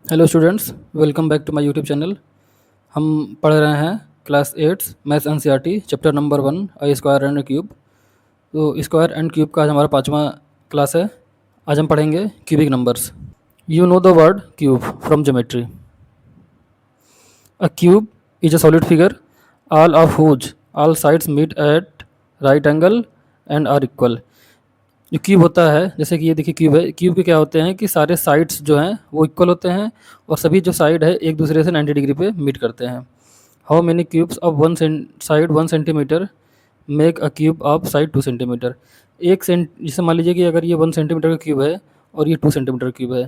Hello students, welcome back to my YouTube channel. हम पढ़ रहे हैं class 8 maths NCERT chapter number 1 I square and cube. तो square and cube का आज हमारा 5वां क्लास है। आज हम पढ़ेंगे cubic numbers. You know the word cube from geometry. A cube is a solid figure all of whose all sides meet at right angle and are equal. जो cube होता है, जैसे कि ये देखिए क्यूब है। क्यूब के क्या होते हैं कि सारे साइड्स जो हैं वो इक्वल होते हैं और सभी जो साइड है एक दूसरे से 90 डिग्री पे मीट करते हैं। How many cubes of one side 1 centimetre make a cube of side 2 centimetre. एक सेंट जैसे मान लीजिए कि अगर ये 1 सेंटीमीटर का क्यूब है और ये 2 सेंटीमीटर क्यूब है,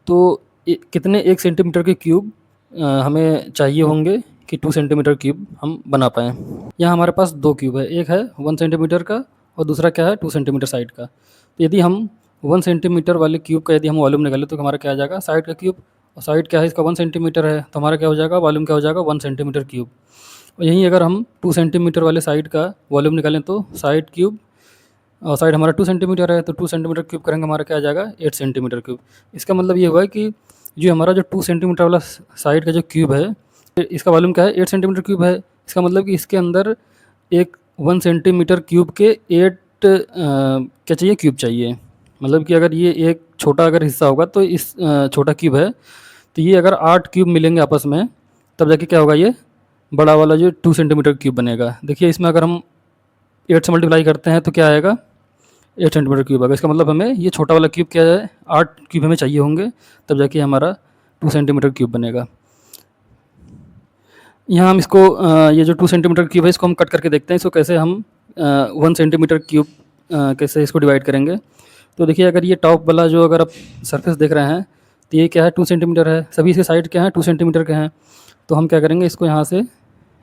तो कितने 1 सेंटीमीटर के क्यूब हमें चाहिए होंगे कि 2 सेंटीमीटर क्यूब हम बना पाएँ। यहाँ हमारे पास दो क्यूब है, एक है 1 सेंटीमीटर का और दूसरा क्या है 2 सेंटीमीटर साइड का। तो यदि हम 1 सेंटीमीटर वाले क्यूब का यदि हम वॉल्यूम निकालें तो हमारा क्या आ जाएगा, साइड का क्यूब। और साइड क्या है इसका 1 सेंटीमीटर है, तो हमारा क्या हो जाएगा, वॉल्यूम क्या हो जाएगा 1 सेंटीमीटर क्यूब। और यहीं अगर हम 2 सेंटीमीटर वाले साइड का वॉल्यूम निकालें तो साइड क्यूब, और साइड हमारा 2 सेंटीमीटर है तो 2 सेंटीमीटर क्यूब करेंगे हमारा क्या आ जाएगा 8 सेंटीमीटर क्यूब। इसका मतलब ये हुआ कि जो हमारा जो 2 सेंटीमीटर वाला साइड का जो क्यूब है, इसका वॉल्यूम क्या है 8 सेंटीमीटर क्यूब है। इसका मतलब कि इसके अंदर एक 1 सेंटीमीटर क्यूब के 8 क्या चाहिए, क्यूब चाहिए। मतलब कि अगर ये एक छोटा अगर हिस्सा होगा तो इस छोटा क्यूब है, तो ये अगर 8 क्यूब मिलेंगे आपस में तब जाके क्या होगा, ये बड़ा वाला जो 2 सेंटीमीटर क्यूब बनेगा। देखिए इसमें अगर हम 8 से मल्टीप्लाई करते हैं तो क्या आएगा, 8 सेंटीमीटर क्यूब आएगा। इसका मतलब हमें ये छोटा वाला क्यूब क्या है, 8 क्यूब हमें चाहिए होंगे तब जाके हमारा 2 सेंटीमीटर क्यूब बनेगा। यहाँ हम इसको ये जो 2 सेंटीमीटर क्यूब है इसको हम कट करके देखते हैं, इसको कैसे हम 1 सेंटीमीटर क्यूब कैसे इसको डिवाइड करेंगे। तो देखिए अगर ये टॉप वाला जो अगर आप सरफेस देख रहे हैं तो ये क्या है 2 सेंटीमीटर है, सभी इसके साइड क्या है 2 सेंटीमीटर के हैं। तो हम क्या करेंगे, इसको यहाँ से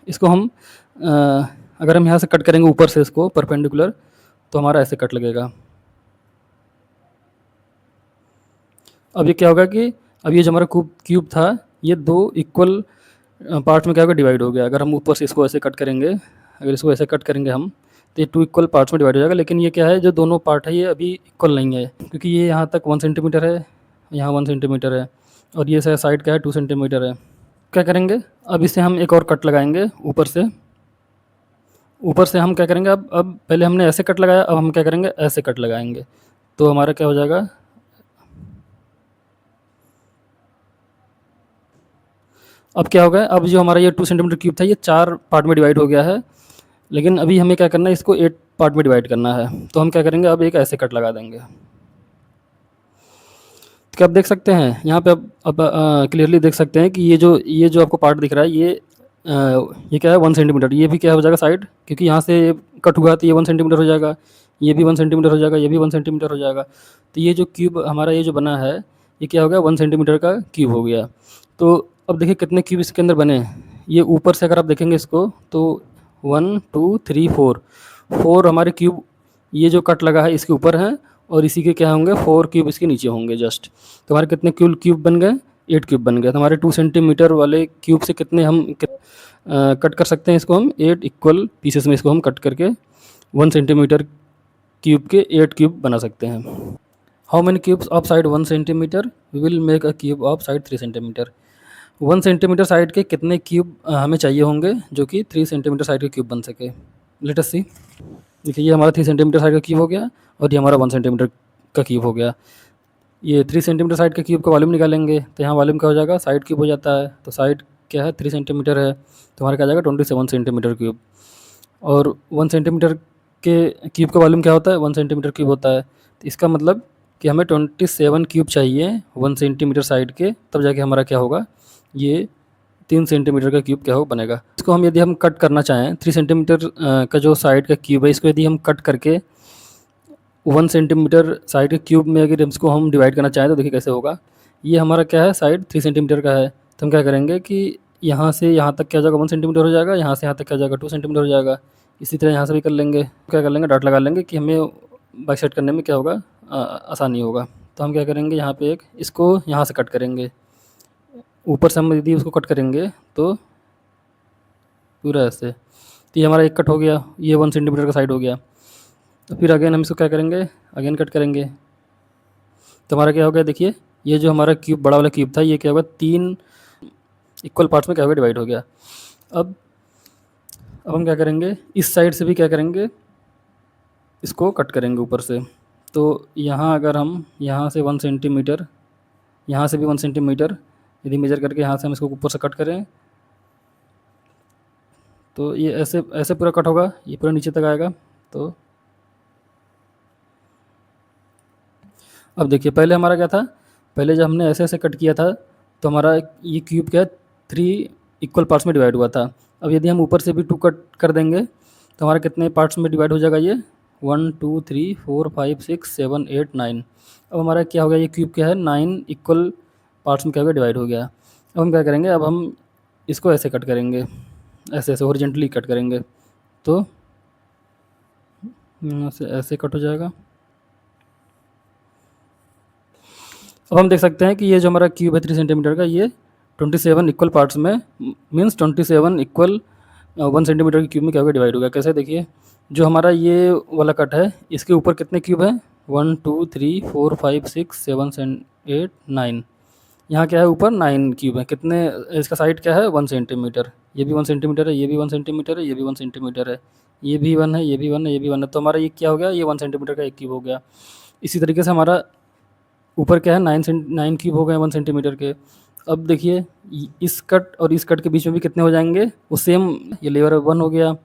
इसको हम अगर हम यहाँ से कट करेंगे ऊपर से इसको परपेंडिकुलर, तो हमारा ऐसे कट लगेगा। अब ये क्या होगा कि अब ये जो हमारा क्यूब था ये दो इक्वल पार्ट्स में क्या होगा, डिवाइड हो गया। अगर हम ऊपर से इसको ऐसे कट करेंगे, अगर इसको ऐसे कट करेंगे हम, तो ये 2 इक्वल पार्ट्स में डिवाइड हो जाएगा। लेकिन ये क्या है, जो दोनों पार्ट है ये अभी इक्वल नहीं है, क्योंकि ये यहाँ तक 1 सेंटीमीटर है, यहाँ 1 सेंटीमीटर है और ये साइड क्या है 2 सेंटीमीटर है। क्या करेंगे, अब इसे हम एक और कट लगाएंगे ऊपर से। ऊपर से हम क्या करेंगे, अब पहले हमने ऐसे कट लगाया, अब हम क्या करेंगे ऐसे कट लगाएंगे। तो हमारा क्या हो जाएगा, अब क्या होगा, अब जो हमारा ये 2 सेंटीमीटर क्यूब था ये 4 पार्ट में डिवाइड हो गया है। लेकिन अभी हमें क्या करना है, इसको 8 पार्ट में डिवाइड करना है। तो हम क्या करेंगे, अब एक ऐसे कट लगा देंगे। तो क्या आप देख सकते हैं यहाँ पे, अब क्लियरली देख सकते हैं कि ये जो आपको पार्ट दिख रहा है ये क्या है 1 सेंटीमीटर। ये भी क्या हो जाएगा साइड, क्योंकि यहाँ से कट हुआ तो ये 1 सेंटीमीटर हो जाएगा, ये भी 1 सेंटीमीटर हो जाएगा, ये भी 1 सेंटीमीटर हो जाएगा। तो ये जो क्यूब हमारा ये जो बना है ये क्या हो गया 1 सेंटीमीटर का क्यूब हो गया। तो अब देखिए कितने क्यूब इसके अंदर बने। ये ऊपर से अगर आप देखेंगे इसको तो 1 2 3 4 4 हमारे क्यूब ये जो कट लगा है इसके ऊपर हैं, और इसी के क्या होंगे 4 क्यूब इसके नीचे होंगे जस्ट। तो हमारे कितने क्यूब बन गए, 8 क्यूब बन गए। तो हमारे 2 सेंटीमीटर वाले क्यूब से कितने हम कट कर सकते हैं, इसको हम 8 इक्वल पीसेस में इसको हम कट करके 1 सेंटीमीटर क्यूब के 8 क्यूब बना सकते हैं। How many cubes of side 1 centimetre will make a cube of side 3 centimetre. 1 centimetre side के कितने क्यूब हमें चाहिए होंगे जो कि 3 सेंटीमीटर साइड के क्यूब बन सके। लेट अस सी। देखिए ये हमारा 3 सेंटीमीटर साइड का क्यूब हो गया और ये हमारा 1 सेंटीमीटर का क्यूब हो गया। ये 3 सेंटीमीटर साइड के क्यूब का वॉल्यूम निकालेंगे तो यहाँ वॉल्यूम क्या हो जाएगा, साइड क्यूब हो जाता है। तो साइड क्या है 3 सेंटीमीटर है, तो हमारा क्या आ जाएगा 27 सेंटीमीटर क्यूब। और 1 सेंटीमीटर के क्यूब का वॉल्यूम क्या होता है 1 सेंटीमीटर क्यूब होता है। तो इसका मतलब कि हमें 27 क्यूब चाहिए 1 सेंटीमीटर साइड के, तब जाके हमारा क्या होगा, ये 3 सेंटीमीटर का क्यूब क्या हो बनेगा। इसको हम यदि हम कट करना चाहें 3 सेंटीमीटर का जो साइड का क्यूब है इसको यदि हम कट करके 1 सेंटीमीटर साइड के क्यूब में अगर इसको हम डिवाइड करना चाहें तो देखिए कैसे होगा। ये हमारा क्या है साइड 3 सेंटीमीटर का है, तो हम क्या करेंगे कि यहाँ से यहाँ तक क्या हो जाएगा 1 सेंटीमीटर हो जाएगा, यहाँ से यहाँ तक क्या हो जाएगा 2 सेंटीमीटर हो जाएगा। इसी तरह यहाँ से भी कर लेंगे, क्या कर लेंगे डॉट लगा लेंगे कि हमें बाइसेक्ट करने में क्या होगा आसानी होगा। तो हम क्या करेंगे यहाँ पे एक इसको यहाँ से कट करेंगे, ऊपर से हम यदि उसको कट करेंगे तो पूरा ऐसे, तो ये हमारा एक कट हो गया, ये 1 सेंटीमीटर का साइड हो गया। तो फिर अगेन हम इसको क्या करेंगे, अगेन कट करेंगे तो हमारा क्या हो गया देखिए ये जो हमारा क्यूब बड़ा वाला क्यूब था ये क्या होगा 3 इक्वल पार्ट्स में क्या होगा डिवाइड हो गया। अब हम क्या करेंगे इस साइड से भी क्या करेंगे इसको कट करेंगे ऊपर से। तो यहाँ अगर हम यहाँ से 1 सेंटीमीटर, यहाँ से भी 1 सेंटीमीटर यदि मेजर करके यहाँ से हम इसको ऊपर से कट करें तो ये ऐसे ऐसे पूरा कट होगा, ये पूरा नीचे तक आएगा। तो अब देखिए पहले हमारा क्या था, पहले जब हमने ऐसे ऐसे कट किया था तो हमारा ये क्यूब क्या 3 इक्वल पार्ट्स में डिवाइड हुआ था। अब यदि हम ऊपर से भी 2 कट कर देंगे तो हमारा कितने पार्ट्स में डिवाइड हो जाएगा ये 1 2 3 4 5 6 7 8 9। अब हमारा क्या हो गया ये क्यूब क्या है 9 इक्वल पार्ट्स में क्या हो गया डिवाइड हो गया। अब हम क्या करेंगे, अब हम इसको ऐसे कट करेंगे, ऐसे ऐसे हॉरिजॉन्टली कट करेंगे। तो ऐसे ऐसे कट हो जाएगा। अब हम देख सकते हैं कि ये जो हमारा क्यूब है 3 सेंटीमीटर का ये 27 इक्वल पार्ट्स में मीन्स 27 इक्वल 1 सेंटीमीटर के क्यूब में क्या होगा डिवाइड होगा। कैसे देखिए जो हमारा ये वाला कट है इसके ऊपर कितने क्यूब है 1 2 3 4 5 6 7 8 9। यहाँ क्या है ऊपर 9 क्यूब है। कितने इसका साइड क्या है 1 सेंटीमीटर, ये भी 1 सेंटीमीटर है, ये भी 1 सेंटीमीटर है, ये भी 1 सेंटीमीटर है, ये भी 1 है, ये भी 1 है, ये भी 1 है। तो हमारा ये क्या हो गया ये 1 सेंटीमीटर का एक क्यूब हो गया। इसी तरीके से हमारा ऊपर क्या है 9 क्यूब हो गए 1 सेंटीमीटर के। अब देखिए इस कट और इस कट के बीच में भी कितने हो जाएंगे वो सेम, ये लेयर 1 हो गया,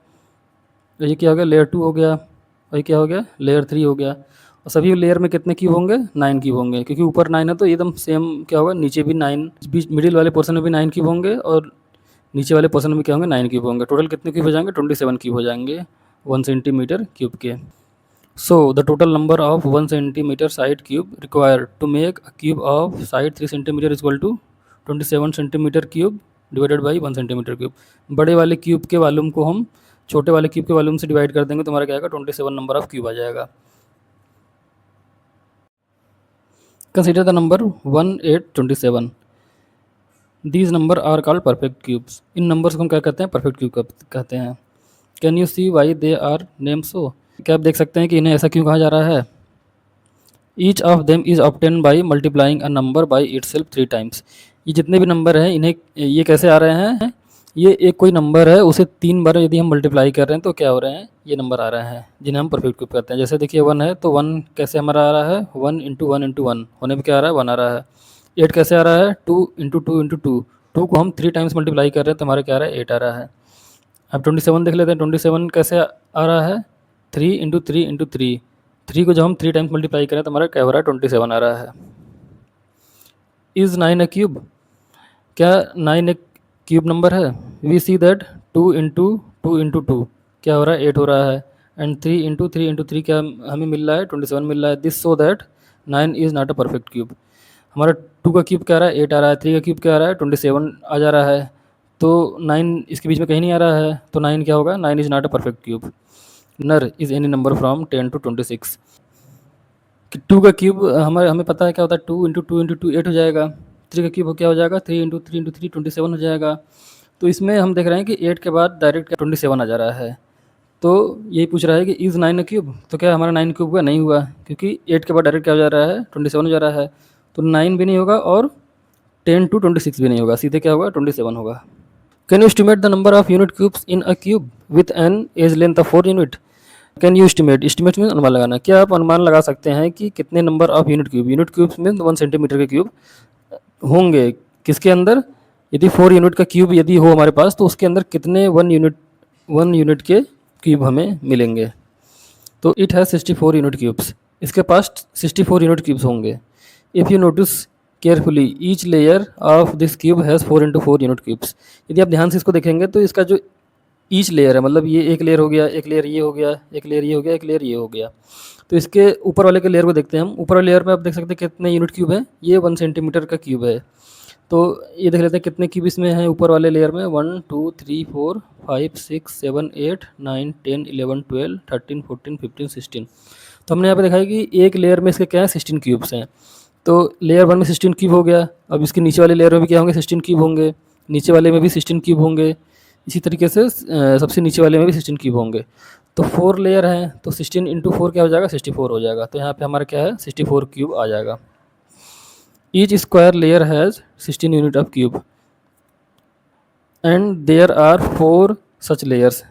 ये क्या हो गया लेयर 2 हो गया, और ये क्या हो गया लेयर 3 हो गया। और सभी लेयर में कितने क्यूब होंगे 9 क्यूब होंगे, क्योंकि ऊपर 9 है तो एकदम सेम क्या होगा नीचे भी 9, बीच मिडिल वाले पोर्शन में भी 9 क्यूब होंगे और नीचे वाले पोर्शन में क्या होंगे 9 क्यूब होंगे। टोटल कितने क्यूब हो जाएंगे 27 क्यूब हो जाएंगे 1 सेंटीमीटर क्यूब के। So the total number of 1 centimeter side cube required to make a cube of side 3 centimeter is equal to 27 centimeter cube divided by 1 centimeter cube। बड़े वाले cube के volume को हम छोटे वाले क्यूब के वॉल्यूम से डिवाइड कर देंगे तो हमारा क्या आएगा 27 नंबर ऑफ क्यूब आ जाएगा। Consider the number 1 8 27। These number are called perfect cubes. इन नंबर्स को हम क्या कहते हैं परफेक्ट क्यूब कहते हैं। Can you see why they are name so. क्या आप देख सकते हैं कि इन्हें ऐसा क्यों कहा जा रहा है। Each of them is obtain by multiplying a number by it self 3 times. ये जितने भी नंबर हैं इन्हें ये कैसे आ रहे हैं, ये एक कोई नंबर है उसे 3 बार यदि हम मल्टीप्लाई कर रहे हैं तो क्या हो रहे हैं ये नंबर आ रहे हैं जिन्हें हम परफेक्ट क्यूब कहते हैं। जैसे देखिए 1 है तो 1 कैसे हमारा आ रहा है 1 इंटू 1 इंटू 1 होने पर क्या आ रहा है 1 आ रहा है। 8 कैसे आ रहा है 2 इंटू 2 इंटू 2, 2 को हम 3 टाइम्स मल्टीप्लाई कर रहे हैं तो हमारा क्या आ रहा है 8 आ रहा है। अब 27 देख लेते हैं 27 कैसे आ रहा है 3 इंटू 3 इंटू 3, 3 को जब हम 3 टाइम्स मल्टीप्लाई करें तो हमारा क्या हो रहा है 27 आ रहा है। Is 9 a cube. क्या 9 एक क्यूब नंबर है। We see that 2 into 2 into 2 क्या हो रहा है 8 हो रहा है, एंड 3 इंटू 3 इंटू 3 क्या हमें मिल रहा है 27 मिल रहा है। This so that 9 is not a perfect cube. हमारा 2 का क्यूब क्या आ रहा है 8 आ रहा है, 3 का क्यूब क्या आ रहा है 27 आ जा रहा है, तो 9 इसके बीच में कहीं नहीं आ रहा है तो 9 क्या होगा 9 is not a perfect cube. नर is any number from 10 to 26। कि 2 का क्यूब हमें पता है क्या होता है 2 इंटू 2 इंटू 2 8 हो जाएगा। 3 का क्यूब क्या हो जाएगा 3 इंटू 3 इंटू 3 27 हो जाएगा। तो इसमें हम देख रहे हैं कि 8 के बाद डायरेक्ट 27 आ जा रहा है। तो यही पूछ रहा है कि इज़ 9 अ क्यूब, तो क्या हमारा 9 क्यूब हुआ नहीं हुआ, क्योंकि 8 के बाद डायरेक्ट क्या हो जा रहा है 27 हो जा रहा है। तो 9 भी नहीं होगा और 10 टू 26 भी नहीं होगा, सीधे क्या होगा 27 होगा। Can you estimate the number of unit cubes in a cube with an edge length of 4 unit. Can you estimate, estimate में अनुमान लगाना, क्या आप अनुमान लगा सकते हैं कि कितने नंबर ऑफ यूनिट क्यूब्स में 1 सेंटीमीटर के क्यूब होंगे किसके अंदर, यदि 4 यूनिट का क्यूब यदि हो हमारे पास तो उसके अंदर कितने 1 यूनिट के क्यूब हमें मिलेंगे। तो इट हैज़ 64 यूनिट क्यूब्स, इसके पास 64 यूनिट क्यूब्स होंगे। If you notice carefully each layer of this cube has 4 into 4 unit cubes. यदि आप ध्यान से इसको देखेंगे तो इसका जो ईच लेयर है मतलब ये एक लेयर हो गया, एक लेयर ये हो गया, एक लेयर ये हो गया, एक लेयर ये हो गया। तो इसके ऊपर वाले के लेयर को देखते हैं हम। ऊपर वाले लेयर में आप देख सकते हैं कितने यूनिट क्यूब है, ये 1 सेंटीमीटर का क्यूब है। तो ये देख लेते हैं कितने क्यूब इसमें है ऊपर वाले लेयर में 1 2 3 4 5 6 7 8 9 10 11 12 13 14 15 16। तो हमने यहाँ पे देखा है कि एक लेयर में इसके क्या है 16 क्यूब्स हैं। तो लेयर 1 में 16 क्यूब हो गया, अब इसके नीचे वाले लेयर में भी क्या होंगे 16 क्यूब होंगे, नीचे वाले में भी 16 क्यूब होंगे, इसी तरीके से सबसे नीचे वाले में भी 16 क्यूब होंगे। तो 4 लेयर हैं तो 16 इंटू 4 क्या हो जाएगा 64 हो जाएगा। तो यहाँ पे हमारा क्या है 64 क्यूब आ जाएगा। Each square layer has 16 unit of cube and there are 4 such layers.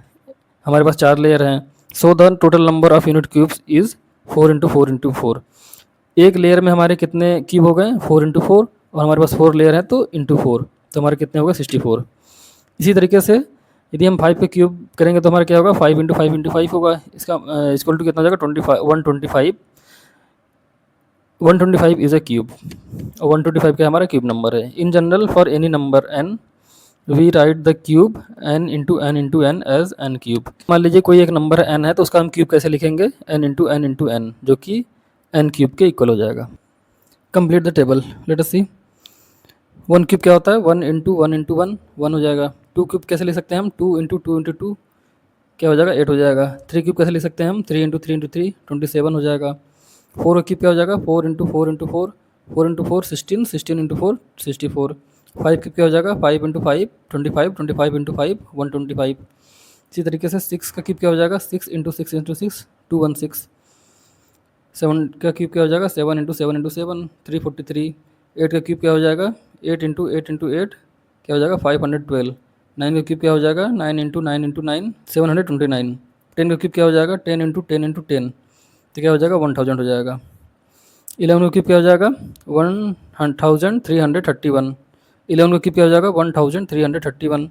हमारे पास 4 लेयर हैं। So the total number of unit cubes is 4 into 4 into 4। एक लेयर में हमारे कितने क्यूब हो गए? 4 इंटू 4, और हमारे पास 4 लेयर है तो इंटू 4, तो हमारे कितने हो गए? 64। इसी तरीके से यदि हम 5 पे क्यूब करेंगे तो हमारा क्या होगा? 5 इंटू 5 इंटू 5 होगा। इसका इक्वल टू कितना हो जाएगा? 25 125। 125 इज़ अ क्यूब, और 125 का हमारा क्यूब नंबर है। In general for any number n we write the cube n into an edge n cube. मान लीजिए कोई एक नंबर है n है, तो उसका हम क्यूब कैसे लिखेंगे? n इंटू n, जो कि n क्यूब के इक्वल हो जाएगा। Complete the table, let us see. 1 cube क्या होता है? 1 इंटू 1 1 हो जाएगा। 2 क्यूब कैसे लिख सकते हैं हम? 2 इंटू 2 क्या हो जाएगा? 8 हो जाएगा। 3 क्यूब कैसे लिख सकते हैं हम? 3 इंटू 3 27 हो जाएगा। 4 क्यूब क्या हो जाएगा? 4 इंटू 4 4 इंटू 4 16, 16 इंटू 4 64। 5 क्यूब क्या हो जाएगा? 5 इंटू 5 25 इंटू 5 125। इसी तरीके से 6 का क्यूब क्या हो जाएगा? 6 इंटू 6 216। 7 का क्यूब क्या हो जाएगा? 7 इंटू 7 343। 8 का क्यूब क्या हो जाएगा? 8 इंटू 8 क्या हो जाएगा? 512। 9 का क्यूब क्या हो जाएगा? 9 इंटू 9 729। 10 का क्यूब क्या हो जाएगा? 10 इंटू 10 तो क्या हो जाएगा? 1000 हो जाएगा। 11 का क्यूब क्या हो जाएगा? 1331। 11 का क्यूब क्या हो जाएगा? 1331।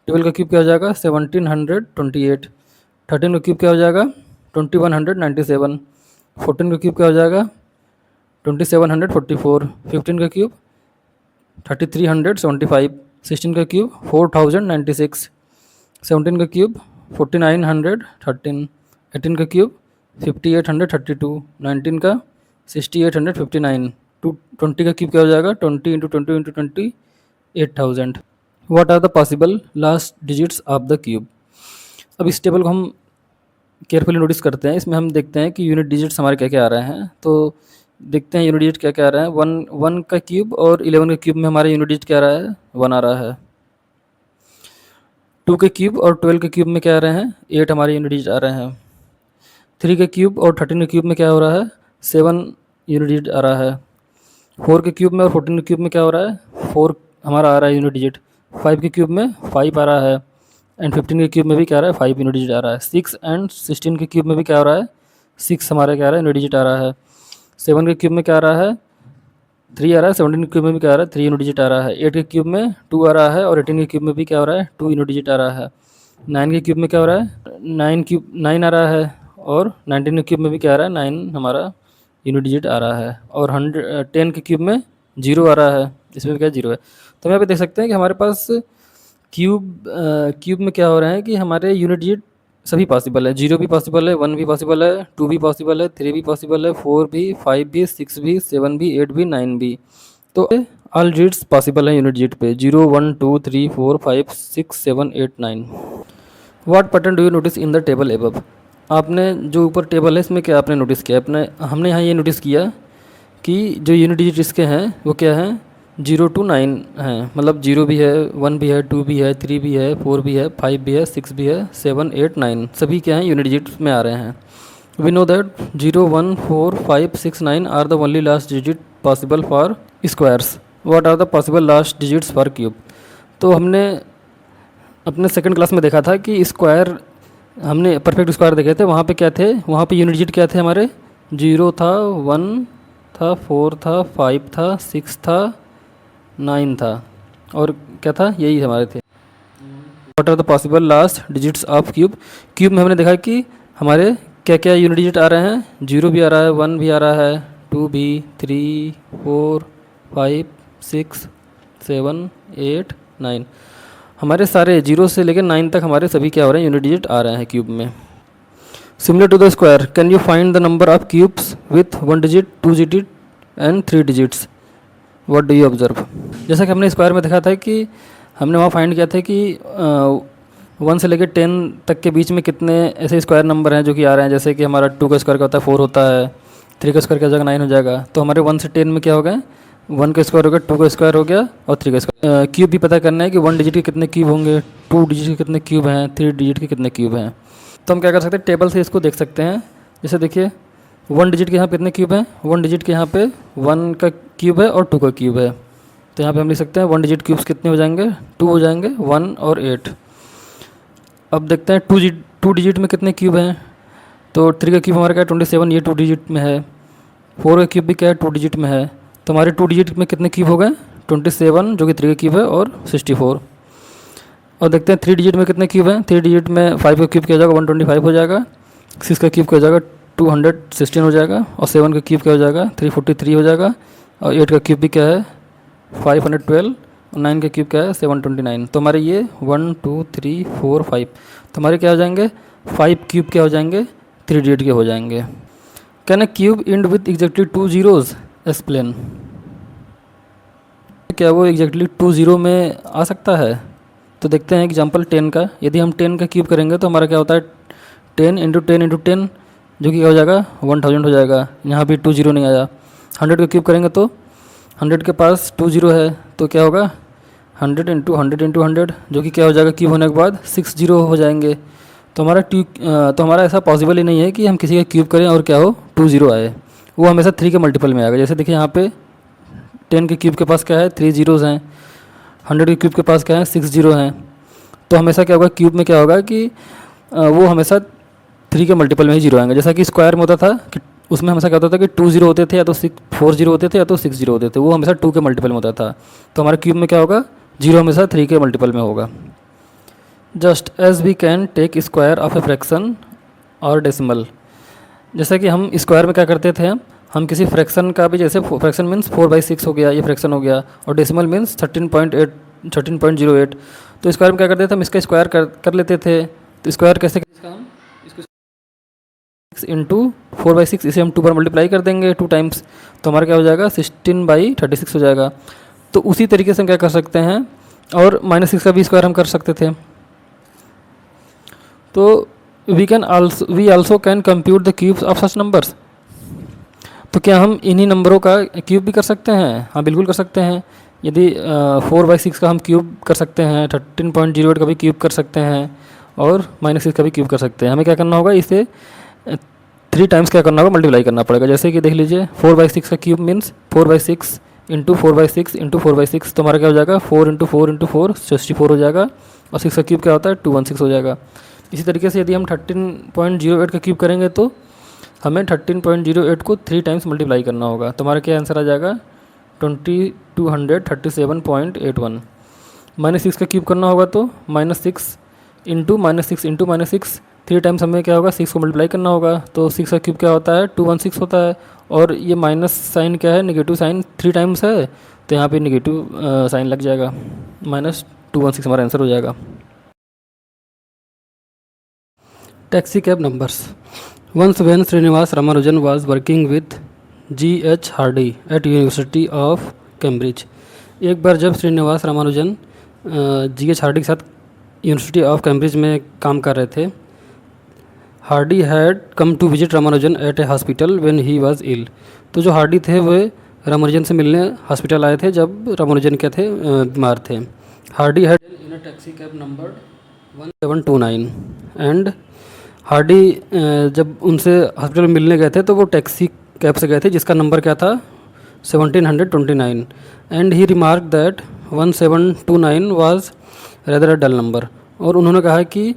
12 का क्यूब क्या हो जाएगा? 1728। 13 का क्यूब क्या हो जाएगा? 2197। 14 का क्यूब क्या हो जाएगा? 2744। 15 का क्यूब 3375। 16 का क्यूब 4096। 17 का क्यूब 4913। 18 का क्यूब 5832। 19 का 6859। 20 का क्यूब क्या हो जाएगा? 20 into 20 into 20 8000। What are the possible last digits of the cube? अब इस टेबल को हम केयरफुली नोटिस करते हैं। इसमें हम देखते हैं कि यूनिट डिजिट्स हमारे क्या क्या आ रहे हैं। तो देखते हैं यूनिट डिजिट क्या क्या आ रहा है। 1 का क्यूब और 11 का क्यूब में हमारे यूनिट डिजिट क्या आ रहा है? 1 आ रहा है। 2 के क्यूब और 12 के क्यूब में क्या आ रहे हैं? 8 हमारे यूनिट डिजिट आ रहे हैं। 3 के क्यूब और 13 के क्यूब में क्या हो रहा है? 7 यूनिट डिजिट आ रहा है। 4 के क्यूब में और 14 के क्यूब में क्या हो रहा है? 4 हमारा आ रहा है यूनिट डिजिट। 5 के क्यूब में 5 आ रहा है, एंड 15 के क्यूब में भी क्या आ रहा है? 5 यूनिट डिजिट आ रहा है। 6 एंड 16 के क्यूब में भी क्या हो रहा है? 6 हमारा क्या आ रहा है? यूनिट डिजिट आ रहा है। 7 के क्यूब में क्या आ रहा है? 3 आ रहा है। 17 के क्यूब में भी क्या आ रहा है? 3 यूनिट डिजिट आ रहा है। 8 के क्यूब में 2 आ रहा है, और 18 के क्यूब में भी क्या हो रहा है? 2 यूनिट डिजिट आ रहा है। 9 के क्यूब में क्या हो रहा है? 9 आ रहा है, और 19 के क्यूब में भी क्या आ रहा है? 9 हमारा यूनिट डिजिट आ रहा है। और 10 के क्यूब में 0 आ रहा है, इसमें भी क्या 0 है। तो हम यहाँ पे देख सकते हैं कि हमारे पास क्यूब में क्या हो रहा है कि हमारे यूनिट डिजिट सभी पॉसिबल है। 0 भी पॉसिबल है, 1 भी पॉसिबल है, 2 भी पॉसिबल है, 3 भी पॉसिबल है, 4 भी, 5 भी, 6 भी, 7 भी, 8 भी, 9 भी। तो ऑल डिजिट्स पॉसिबल है यूनिट डिजिट पे। 0 1 2 3 4 5 6 7 8 9। What pattern do you notice in the table above? आपने जो ऊपर टेबल है इसमें क्या आपने नोटिस किया? हमने यहाँ ये नोटिस किया कि जो यूनिट डिजिट इसके हैं वो क्या हैं? 0 to 9 हैं। मतलब 0 भी है, 1 भी है, 2 भी है, 3 भी है, 4 भी है, 5 भी है, 6 भी है, 7 8 9 सभी क्या हैं? यूनिट डिजिट में आ रहे हैं। We know that 0 1 4 5 6 9 are the only last digit possible for squares. What are the possible last digits for cube? तो हमने अपने सेकंड क्लास में देखा था कि स्क्वायर, हमने परफेक्ट स्क्वायर देखे थे। वहाँ पे क्या थे? वहाँ पे यूनिट डिजिट क्या थे हमारे? 0 था, 1 था, 4 था, 5 था, 6 था, 9 था, और क्या था? यही हमारे थे। What are the possible last digits of cube? Cube में हमने देखा कि हमारे क्या क्या यूनिट डिजिट आ रहे हैं। 0 भी आ रहा है, 1 भी आ रहा है, 2 भी, 3 4 5 6 7 8 9 हमारे सारे 0 से लेकर 9 तक हमारे सभी क्या हो रहे हैं? यूनिट डिजिट आ रहे हैं क्यूब में। Similar to the square, can you find the number of cubes with 1 digit, 2 digit and 3 digits? What do you observe? जैसा कि हमने स्क्वायर में देखा था कि हमने वहाँ फाइंड किया था कि 1 से लेकर 10 तक के बीच में कितने ऐसे स्क्वायर नंबर हैं जो कि आ रहे हैं। जैसे कि हमारा 2 का स्क्वायर क्या होता है? 4 होता है। 3 का स्क्वायर क्या हो जाएगा? 9 हो जाएगा। तो हमारे 1 से 10 में क्या हो गए? 1 का स्क्वायर हो गया, 2 का स्क्वायर हो गया, और 3 का स्क्वायर। क्यूब भी पता करना है कि 1 डिजिट के कितने क्यूब होंगे, 2 डिजिट के कितने क्यूब हैं, 3 डिजिट के कितने क्यूब हैं। तो हम क्या कर सकते हैं? टेबल से इसको देख सकते हैं। जैसे देखिए 1 डिजिट के यहाँ पे कितने क्यूब हैं? 1 डिजिट के यहाँ पे 1 का क्यूब है और 2 का क्यूब है, तो यहाँ पे हम लिख सकते हैं 1 डिजिट क्यूब्स कितने हो जाएंगे? 2 हो जाएंगे, 1 और 8। अब देखते हैं 2 डिजिट में कितने क्यूब हैं। तो 3 का क्यूब हमारा क्या है? 27, ये 2 डिजिट में है। 4 का क्यूब भी क्या है? 2 डिजिट में है। तो हमारे 2 डिजिट में कितने क्यूब हो गए? 27 जो कि 3 का क्यूब है और 64। और देखते हैं 3 डिजिट में कितने क्यूब हैं। 3 डिजिट में 5 का क्यूब क्या हो जाएगा? 125 हो जाएगा। 6 का क्यूब क्या हो जाएगा? 216 हो जाएगा। और 7 का क्यूब क्या हो जाएगा? 343 हो जाएगा। और 8 का क्यूब भी क्या है? 512। और 9 का क्यूब क्या है? 729। तो हमारे ये 1 2 3 4 5, तो हमारे क्या हो जाएंगे? 5 क्यूब क्या हो जाएंगे? 3 डिजिट के हो जाएंगे। Can a cube and with exactly 2 zeros? Explain. क्या वो एग्जैक्टली 2 0 में आ सकता है? तो देखते हैं एग्जांपल 10 का। यदि हम 10 का क्यूब करेंगे तो हमारा क्या होता है? 10 इंटू 10 इंटू 10, जो कि क्या हो जाएगा? 1000 हो जाएगा। यहाँ भी 2 0 नहीं आया। 100 का क्यूब करेंगे तो 100 के पास 2 0 है, तो क्या होगा? 100 इंटू 100 इंटू 100, जो कि क्या हो जाएगा? क्यूब होने के बाद 6 0 हो जाएंगे। तो हमारा ऐसा पॉसिबल ही नहीं है कि हम किसी का क्यूब करें और क्या हो? 2 0 आए। वो हमेशा 3 के मल्टीपल में आएगा। जैसे देखिए यहाँ पे 10 के क्यूब के पास क्या है? 3 zeros हैं। 100 के क्यूब के पास क्या है? 6 0 हैं। तो हमेशा क्या होगा? क्यूब में क्या होगा कि वो हमेशा 3 के मल्टीपल में ही 0 आएंगे। जैसा कि स्क्वायर में होता था कि उसमें हमेशा क्या होता था कि 2 0 होते थे, या तो 4 0 होते थे, या तो 6 0 होते थे। वो हमेशा 2 के मल्टीपल में होता था। तो हमारे क्यूब में क्या होगा? 0 हमेशा 3 के मल्टीपल में होगा। Just as we can take square of a fraction और डेसिमल। जैसा कि हम स्क्वायर में क्या करते थे, हम किसी फ्रैक्शन का भी, जैसे फ्रैक्शन मीन्स 4/6 हो गया, ये फ्रैक्शन हो गया, और डेसिमल मीन्स 13.08। तो स्क्वायर में क्या करते थे? हम इसका स्क्वायर कर लेते थे। तो स्क्वायर कैसे? इसका हम इसको 6 इंटू 4/6, इसे हम 2 पर मल्टीप्लाई कर देंगे 2 टाइम्स, तो हमारा क्या हो जाएगा? 16/36 हो जाएगा। तो उसी तरीके से हम क्या कर सकते हैं, और -6 का भी स्क्वायर हम कर सकते थे। तो we also can compute the cubes of such numbers. तो क्या हम इन्हीं नंबरों का क्यूब भी कर सकते हैं? हाँ, बिल्कुल कर सकते हैं। यदि 4/6 का हम क्यूब कर सकते हैं, 13.08 का भी क्यूब कर सकते हैं, और -6 का भी क्यूब कर सकते हैं। हमें क्या करना होगा? इसे 3 टाइम्स क्या करना होगा? मल्टीप्लाई करना पड़ेगा। जैसे कि देख लीजिए 4/6 का क्यूब मीन्स 4/6 इंटू 4/6 इंटू 4/6, तो हमारा क्या हो जाएगा? 4 इंटू 4 इंटू 4 64 हो जाएगा। और 6 का क्यूब क्या होता है? 216 हो जाएगा। इसी तरीके से यदि हम 13.08 का क्यूब करेंगे तो हमें 13.08 को 3 टाइम्स मल्टीप्लाई करना होगा। तो हमारा क्या आंसर आ जाएगा? 2237.81। -6 का क्यूब करना होगा तो -6 इंटू -6 इंटू -6, 3 टाइम्स हमें क्या होगा? 6 को मल्टीप्लाई करना होगा। तो 6 का क्यूब क्या होता है? 216 होता है। और ये माइनस साइन क्या है? नेगेटिव साइन 3 टाइम्स है, तो यहाँ पे नेगेटिव साइन लग जाएगा। -216 हमारा आंसर हो जाएगा। Taxi cab numbers. Once when Srinivas Ramanujan was working with G.H. Hardy at University of Cambridge। एक बार जब श्रीनिवास रामानुजन G.H. हार्डी के साथ यूनिवर्सिटी ऑफ कैम्ब्रिज में काम कर रहे थे। Hardy had come to visit Ramanujan at a hospital when he was ill. तो जो हार्डी थे वे रामानुजन से मिलने हॉस्पिटल आए थे जब रामानुजन क्या थे? बीमार थे। Hardy had in a taxi cab number 1729 and Hardy जब उनसे हॉस्पिटल में मिलने गए थे तो वो टैक्सी कैब से गए थे जिसका नंबर क्या था? 1729। And he remark that 1729 was rather a dull number. और उन्होंने कहा कि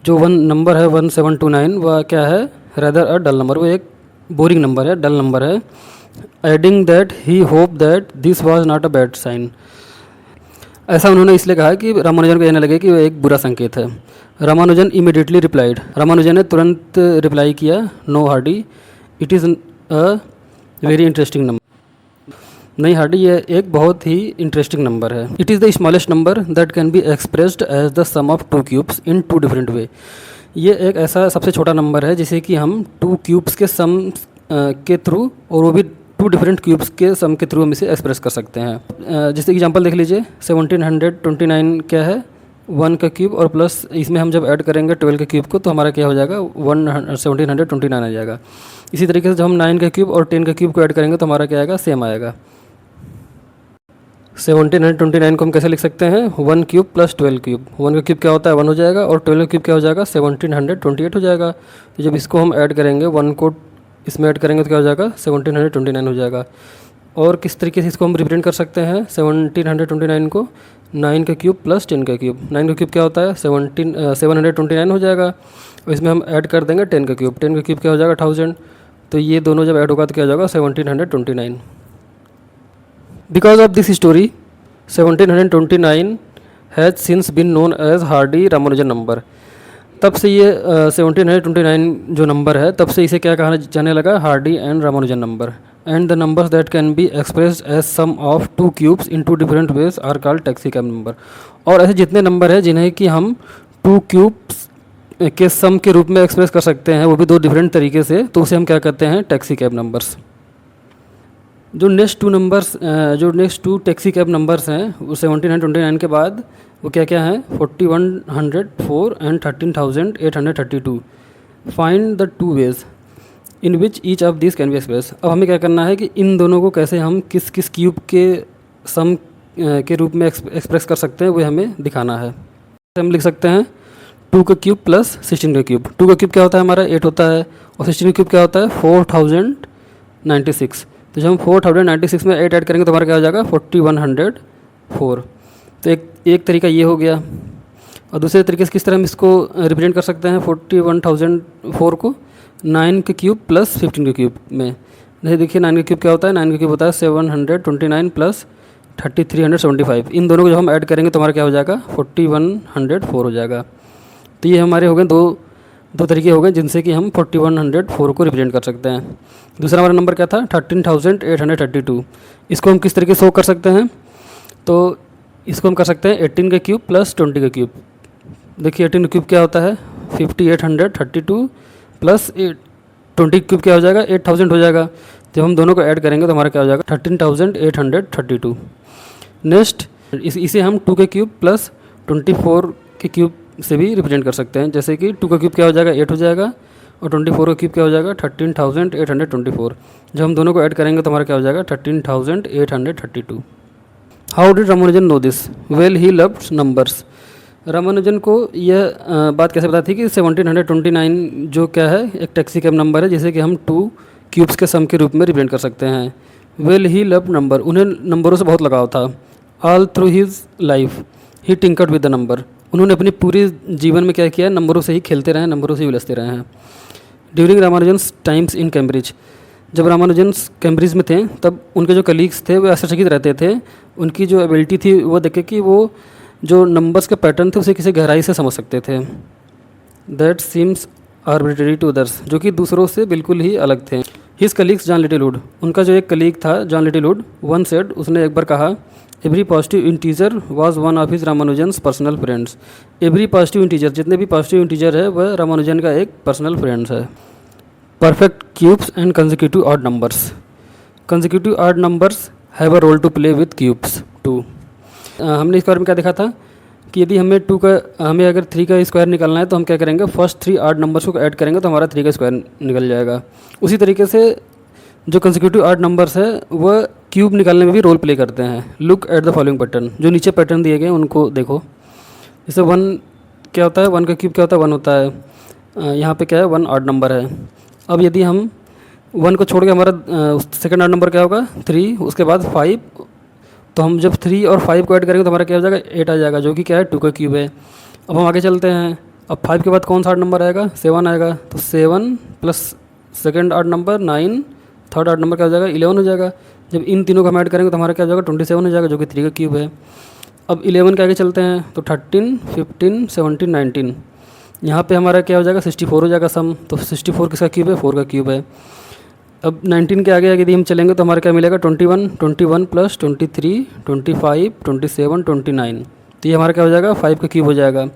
जो नंबर है 1729 वह क्या है? रेदर अ डल नंबर, वो एक बोरिंग नंबर है, डल नंबर है। Adding that he hope that this was not a bad sign. ऐसा उन्होंने इसलिए कहा कि रामानुजन को कहने लगे कि वह एक बुरा संकेत है। Ramanujan immediately replied. रामानुजन ने तुरंत रिप्लाई किया, no Hardy, it is a very interesting number. नहीं हार्डी, ये एक बहुत ही इंटरेस्टिंग नंबर है। It is the smallest number that can be expressed as the sum of 2 cubes in 2 different way. ये एक ऐसा सबसे छोटा नंबर है जिसे कि हम 2 क्यूब्स के सम के थ्रू, और वो भी 2 डिफरेंट क्यूब्स के सम के थ्रू हम इसे एक्सप्रेस कर सकते हैं। जैसे एग्जांपल देख लीजिए 1729 क्या है? 1 का क्यूब, और प्लस इसमें हम जब ऐड करेंगे 12 के क्यूब को तो हमारा क्या हो जाएगा? 1729 आ जाएगा। इसी तरीके से जब हम 9 का क्यूब और 10 का क्यूब को ऐड करेंगे तो हमारा क्या आएगा? सेम आएगा। 1729 को हम कैसे लिख सकते हैं? 1 क्यूब प्लस 12 क्यूब। 1 का क्यूब क्या होता है? 1 हो जाएगा, और 12 का क्यूब क्या हो जाएगा? 1728 हो जाएगा। तो जब इसको हम ऐड करेंगे 1 को इसमें ऐड करेंगे तो क्या हो जाएगा 1729 हो जाएगा। और किस तरीके से इसको हम रिप्रेजेंट कर सकते हैं 1729 को 9 का क्यूब प्लस 10 का क्यूब। 9 का क्यूब क्या होता है 729 हो जाएगा, और इसमें हम ऐड कर देंगे 10 का क्यूब। 10 का क्यूब क्या हो जाएगा 1000। तो ये दोनों जब ऐड होगा तो क्या हो जाएगा 1729। Because of this story 1729 has since been known as Hardy Ramanujan number. तब से ये 1729 जो नंबर है तब से इसे क्या कहा जाने लगा, Hardy and Ramanujan number. And the numbers that can be expressed as sum of two cubes in two different ways are called taxicab number. और ऐसे जितने नंबर हैं जिन्हें कि हम टू क्यूब्स के सम के रूप में एक्सप्रेस कर सकते हैं, वो भी दो डिफरेंट तरीके से, तो उसे हम क्या कहते हैं टैक्सीकैब नंबर्स। जो नेक्स्ट टू टैक्सीकैब नंबर्स हैं वो 1729 के बाद वो क्या क्या हैं 4104 and 13832। Find the two ways in which each of this can be express. अब हमें क्या करना है कि इन दोनों को कैसे हम किस किस क्यूब के सम के रूप में एक्सप्रेस कर सकते हैं वो हमें दिखाना है। हम लिख सकते हैं 2 का क्यूब प्लस 16 का क्यूब। 2 का क्यूब क्या होता है हमारा 8 होता है, और 16 का क्यूब क्या होता है 4096। तो जब हम 4096 में 8 ऐड करेंगे तो हमारा क्या हो जाएगा 4104। तो एक तरीका ये हो गया। और दूसरे तरीके से किस तरह हम इसको रिप्रेजेंट कर सकते हैं 41,004 को 9 के क्यूब प्लस 15 के क्यूब में। जैसे देखिए 9 का क्यूब क्या होता है, 9 का क्यूब होता है 729 प्लस 3375। इन दोनों को जब हम ऐड करेंगे तो हमारा क्या हो जाएगा 4104 हो जाएगा। तो ये हमारे हो गए दो तरीके हो गए जिनसे कि हम 4104 को रिप्रेजेंट कर सकते हैं। दूसरा हमारा नंबर क्या था 13,832। इसको हम किस तरीके से शो कर सकते हैं, तो इसको हम कर सकते हैं 18 का क्यूब प्लस 20 का क्यूब। देखिए 18 का क्यूब क्या होता है 5832 प्लस 20 क्यूब क्या हो जाएगा 8000 हो जाएगा। जब हम दोनों को ऐड करेंगे तो हमारा क्या हो जाएगा 13,832। नेक्स्ट इसे हम 2 के क्यूब प्लस 24 के क्यूब से भी रिप्रेजेंट कर सकते हैं। जैसे कि 2 का क्यूब क्या हो जाएगा 8 हो जाएगा, और 24 का क्यूब क्या हो जाएगा 13,824। जब हम दोनों को ऐड करेंगे तो हमारा क्या हो जाएगा 13,832। How did Ramanujan know this? Well he loved numbers. Ramanujan को यह बात कैसे पता थी कि 1729 जो क्या है एक टैक्सीकैब नंबर है जिसे कि हम 2 क्यूब्स के सम के रूप में रिप्रेजेंट कर सकते हैं। वेल ही लव्ड नंबर, उन्हें नंबरों से बहुत लगाव था। All through his life he tinkered with the number. उन्होंने अपने पूरे जीवन में क्या किया, नंबरों से ही खेलते रहे, नंबरों से ही उलझते रहे हैं। ड्यूरिंग रामानुजन्स टाइम्स इन कैम्ब्रिज, जब रामानुजन कैम्ब्रिज में थे तब उनके जो कलीग्स थे वो आश्चर्यचकित रहते थे। उनकी जो एबिलिटी थी वो देखे कि वो जो नंबर्स के पैटर्न थे उसे किसी गहराई से समझ सकते थे। That seems arbitrary to others, जो कि दूसरों से बिल्कुल ही अलग थे। हिज कलीग्स जॉन लिटिलवुड, उनका जो एक कलीग था जॉन लिटिलवुड, वन सेड, उसने एक बार कहा every positive integer was one of his Ramanujan's personal friends. Every positive integer, जितने भी पॉजिटिव इंटीजर है वह रामानुजन का एक पर्सनल फ्रेंड्स है। Perfect cubes and consecutive odd numbers. Consecutive odd numbers have a role to play with cubes too. हमने इस बारे में क्या देखा था कि यदि हमें अगर 3 का स्क्वायर निकालना है तो हम क्या करेंगे फर्स्ट 3 ऑड नंबर्स को ऐड करेंगे तो हमारा 3 का स्क्वायर निकल जाएगा। उसी तरीके से जो कंसेक्यूटिव ऑड नंबर्स है वह क्यूब निकालने में भी रोल प्ले करते हैं। Look at the following pattern, जो नीचे पैटर्न दिए गए हैं उनको देखो। जैसे 1 क्या होता है, 1 का क्यूब क्या होता है 1 होता है। यहाँ पे क्या है 1 ऑड नंबर है। अब यदि हम 1 को छोड़ के हमारा सेकंड ऑड नंबर क्या होगा 3, उसके बाद 5, तो हम जब 3 और 5 को ऐड करेंगे तो हमारा क्या हो जाएगा 8 आ जाएगा, जो कि क्या है 2 का क्यूब है। अब हम आगे चलते हैं, अब 5 के बाद कौन सा ऑड नंबर आएगा 7 आएगा, तो 7 plus second odd number 9, third odd number क्या हो जाएगा 11 हो जाएगा। जब इन तीनों को हम ऐड करेंगे तो हमारा क्या हो जाएगा 27 हो जाएगा, जो कि 3 का क्यूब है। अब 11 के आगे चलते हैं तो 13, 15, 17, 19, यहाँ पे हमारा क्या हो जाएगा 64 हो जाएगा सम, तो 64 किसका क्यूब है 4 का क्यूब है। अब 19 के आगे यदि हम चलेंगे तो हमारा क्या मिलेगा 21, 21 प्लस 23, 25, 27, 29, तो ये हमारा क्या हो जाएगा 5 का क्यूब हो जाएगा,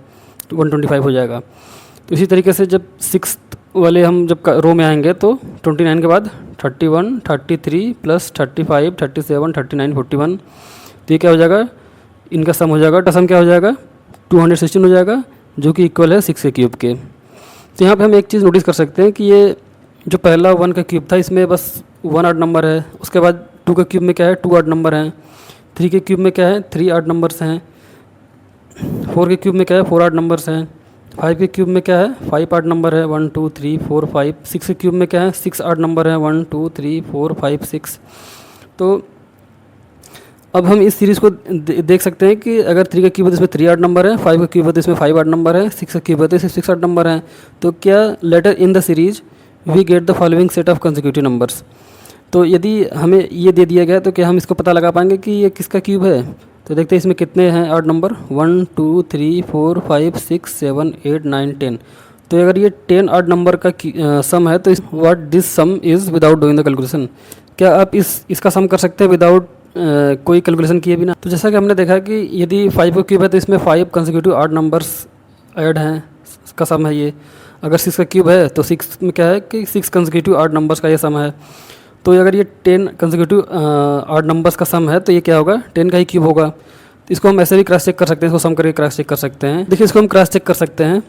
125 हो जाएगा। तो इसी तरीके से जब 6th वाले हम जब रो में आएंगे तो 29 के बाद 31, 33 प्लस 35, 37, 39, 41, तो ये क्या हो जाएगा इनका सम हो जाएगा, सम क्या हो जाएगा 216 हो जाएगा, जो कि इक्वल है 6 के क्यूब के। तो यहाँ पे हम एक चीज़ नोटिस कर सकते हैं कि ये जो पहला 1 का क्यूब था इसमें बस 1 ऑड नंबर है, उसके बाद 2 के क्यूब में क्या है 2 ऑड नंबर हैं, 3 के क्यूब में क्या है 3 ऑड नंबर्स हैं, 4 के क्यूब में क्या है 4 ऑड नंबर्स हैं, 5 के क्यूब में क्या है, 5 आड नंबर है, 1 2 3 4 5। 6 के क्यूब में क्या है, 6 आड नंबर है, 1 2 3 4 5 6। तो अब हम इस सीरीज़ को देख सकते हैं कि अगर 3 का क्यूब है तो इसमें 3 आड नंबर है, 5 का क्यूब है तो इसमें 5 आड नंबर है, 6 का क्यूब है तो इसमें 6 आड नंबर है। तो क्या later in the series we get the following set of consecutive numbers. तो यदि हमें ये दे दिया गया तो क्या हम इसको पता लगा पाएंगे कि ये किसका क्यूब है। तो देखते हैं इसमें कितने हैं आड नंबर, 1 2 3 4 5 6 7 8 9 10। तो अगर ये 10 आड नंबर का सम है तो what this some is without doing the calculation. क्या आप इसका सम कर सकते हैं विदाउट कोई कैलकुलेशन किए बिना। तो जैसा कि हमने देखा कि यदि 5 का क्यूब है तो इसमें 5 कंसेक्यूटिव आड नंबर्स ऐड हैं, इसका सम है ये। अगर 6 का क्यूब है तो 6 में क्या है कि 6 कंसेक्यूटिव आड नंबर्स का ये सम है। तो अगर ये 10 कंसेक्यूटिव आड नंबर्स का सम है तो ये क्या होगा, 10 का ही क्यूब होगा। तो इसको हम ऐसे भी क्रॉस चेक कर सकते हैं, इसको सम करके क्रॉस चेक कर सकते हैं। देखिए इसको हम क्रॉस चेक कर सकते हैं,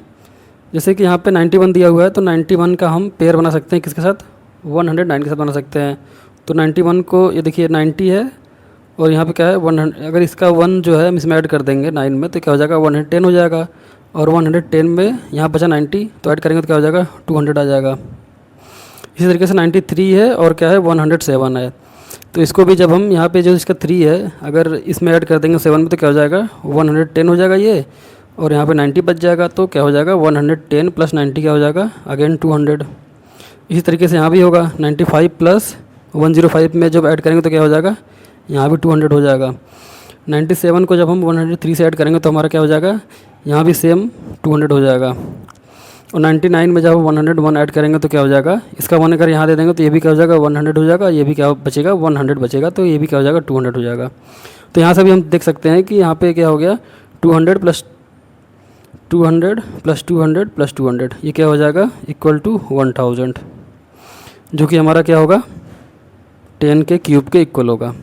जैसे कि यहाँ पे 91 दिया हुआ है तो 91 का हम पेयर बना सकते हैं, किसके साथ, 109 के साथ बना सकते हैं। तो 91 को ये देखिए 90 है और यहाँ पे क्या है 100, अगर इसका 1 जो है हम इसमें ऐड कर देंगे 9 में तो क्या हो जाएगा 110 हो जाएगा। और 110 में यहाँ बचा 90 तो ऐड करेंगे तो क्या हो जाएगा 200 आ जाएगा। इसी तरीके से 93 है और क्या है 107 है। तो इसको भी जब हम यहाँ पे जो इसका 3 है अगर इसमें ऐड कर देंगे 7 में तो क्या हो जाएगा 110 हो जाएगा ये, और यहाँ पे 90 बच जाएगा तो क्या हो जाएगा 110 प्लस 90 क्या हो जाएगा अगेन 200। इसी तरीके से यहाँ भी होगा 95 प्लस 105 में जब ऐड करेंगे तो क्या हो जाएगा यहाँ भी 200 हो जाएगा। 97 को जब हम 103 से ऐड करेंगे तो हमारा क्या हो जाएगा यहाँ भी सेम 200 हो जाएगा। और 99 में जब 101 ऐड करेंगे तो क्या हो जाएगा, इसका 1 अगर यहाँ दे देंगे तो ये भी क्या हो जाएगा 100 हो जाएगा, ये भी क्या बचेगा 100 बचेगा, तो ये भी क्या हो जाएगा 200 हो जाएगा। तो यहाँ से भी हम देख सकते हैं कि यहाँ पे क्या हो गया 200 प्लस 200 प्लस 200 प्लस 200 ये क्या हो जाएगा इक्वल टू 1000, जो कि हमारा क्या होगा 10 के क्यूब के इक्वल होगा।